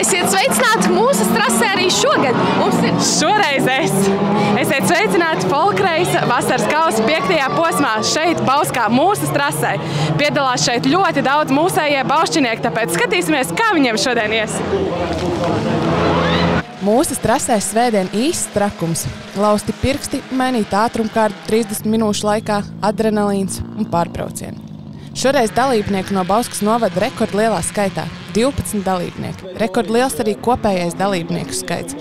Esiet sveicināti mūsu trasē arī šogad. Mums ir šoreiz Esiet sveicināti Folkreisa vasaras kausa 5. posmā šeit Bauskā mūsu trasē. Piedalās šeit ļoti daudz mūsējie baušķinieki, tāpēc skatīsimies, kā viņiem šodien ies. Mūsu trasē svētdien īsts trakums. Lausti pirksti, mainīt ātrumkārtu 30 minūšu laikā, adrenalīns un pārbraucieni. Šoreiz dalībnieku no Bauskas novada rekordlielā skaitā – 12 dalībnieki. Rekordliels arī kopējais dalībnieku skaits.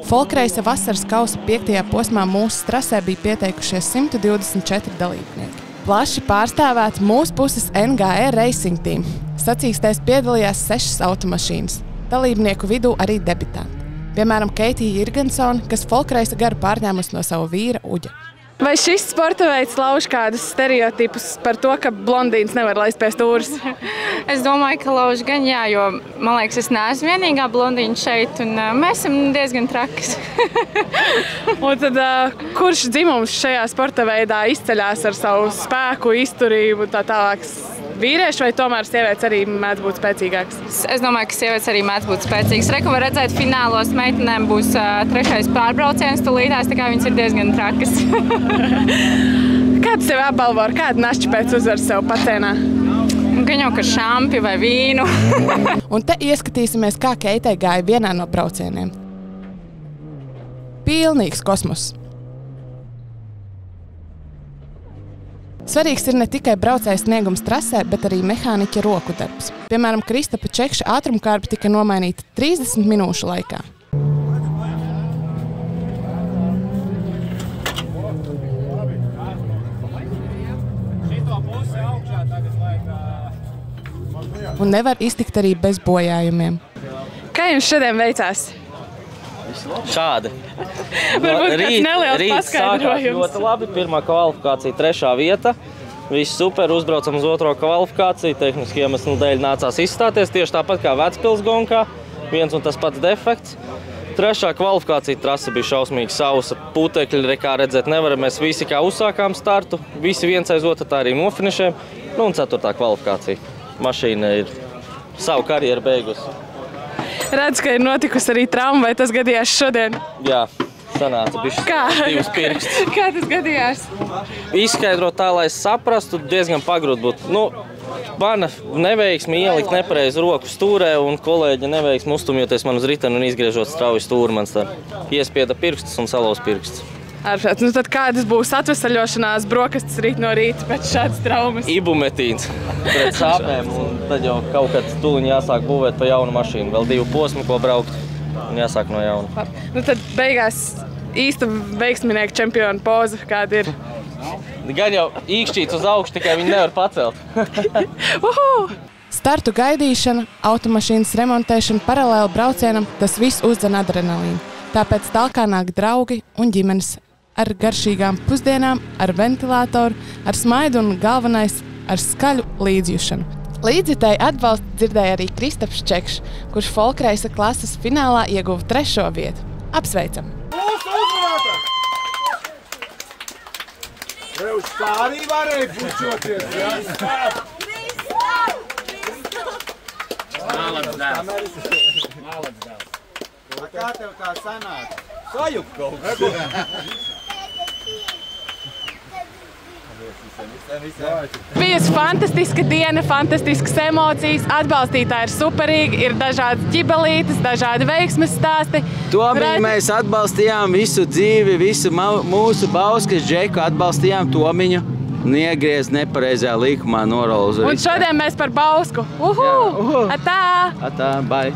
Folkreisa vasaras kausa 5. posmā mūsu trasē bija pieteikušies 124 dalībnieki. Plaši pārstāvēti mūsu puses NGE Racing Team. Sacīkstēs piedalījās 6 automašīnas. Dalībnieku vidū arī debitanti. Piemēram, Keitija Irgansone, kas Folkreisa garu pārņēmusi no savu vīra Uģa. Vai šis sporta veids lauž kādus stereotipus par to, ka blondīns nevar laist pie stūras? Es domāju, ka lauž gan jā, jo, man liekas, es neesmu vienīgā blondīna šeit, un mēs esam diezgan trakas. Un tad, kurš dzimums šajā sporta veidā izceļās ar savu spēku, izturību un tā tālāk? Vīrieši vai tomēr sievietes arī mēdz būt spēcīgāks? Es domāju, ka sievietes arī mēdz būt spēcīgas. Reku var redzēt, finālos meitenēm būs 3. pārbrauciens tūlītās, tā kā viņas ir diezgan trakas. Kāds tev apbalvo, ar kādu našķi pēc uzvaras sev pacēnā? Gan jau ka šampi vai vīnu. Un te ieskatīsimies, kā Keitei gāja vienā no braucieniem. Pilnīgs kosmos. Svarīgs ir ne tikai braucēja sniegums trasē, bet arī mehāniķa roku darbs. Piemēram, Kristapa Čekša ātrumkārba tika nomainīta 30 minūšu laikā. Un nevar iztikt arī bez bojājumiem. Kā jums šodien veicās? Šādi. Varbūt kāds neliels paskaidrojums. Ļoti labi. Pirmā kvalifikācija, 3. vieta. Viss super, uzbraucam uz 2. kvalifikāciju. Tehniski iemeslu dēļ nācās izstāties tieši tāpat kā Vecpils gonkā. Viens un tas pats defekts. 3. kvalifikācija trase bija šausmīgi sausa. Putekļi, kā redzēt, nevaram. Mēs visi kā uzsākām startu. Visi viens aiz otru tā arī nofinišējam. Nu un 4. kvalifikācija. Mašīna ir savu karjeru beigusi. Redz, ka ir notikusi arī trauma, vai tas gadījās šodien? Jā, sanāca bišķi divus pirkstus. Kā tas gadījās? Izskaidrot tā, lai es saprastu, diezgan pagrūti būtu. Nu, mana neveiksme ielikt nepareizi roku stūrē un kolēģa neveiksme uztumjoties man uz riteni un izgriežot strauju stūri. Man tā iespieda pirkstus un salauz pirkstus. Ārprāt, nu tad kādas būs atvesaļošanās brokastis rīt no rīta pēc šādas traumas? Ibumetīns pret sāpēm un tad jau kaut kad tuliņ jāsāk būvēt pa jaunu mašīnu. Vēl 2 posmi, ko braukt un jāsāk no jauna. Nu tad beigās īsta veiksminieku čempiona poza kāda ir? Gan jau īkšķīts uz augšu, tikai viņi nevar pacelt. Startu gaidīšana, automašīnas remontēšana paralēli braucienam, tas viss uzdzen adrenalīnu. Tāpēc talkā nāk draugi un ģimenes ar garšīgām pusdienām, ar ventilātoru, ar smaidu un galvenais ar skaļu līdzjušanu. Līdzjutēji atbalstu dzirdēja arī Kristaps Čekšs, kurš Folkreisa klases finālā ieguva 3. vietu. Apsveicam! Mūsu uzvarētā! Tev tā arī varēja bučoties, jā? Malac dēls. Kā tev tā sanāk? Sajūk kaut ko. Bijusi fantastiska diena, fantastiskas emocijas, atbalstītāji ir superīgi, ir dažādas ģibelītes, dažādi veiksmes stāsti. Tomiņu mēs atbalstījām visu dzīvi, visu mūsu Bauskas džeku atbalstījām Tomiņu. Niegriez nepareizajā līkumā, norola uz Un šodien mēs par Bausku. Atā! Atā, bye!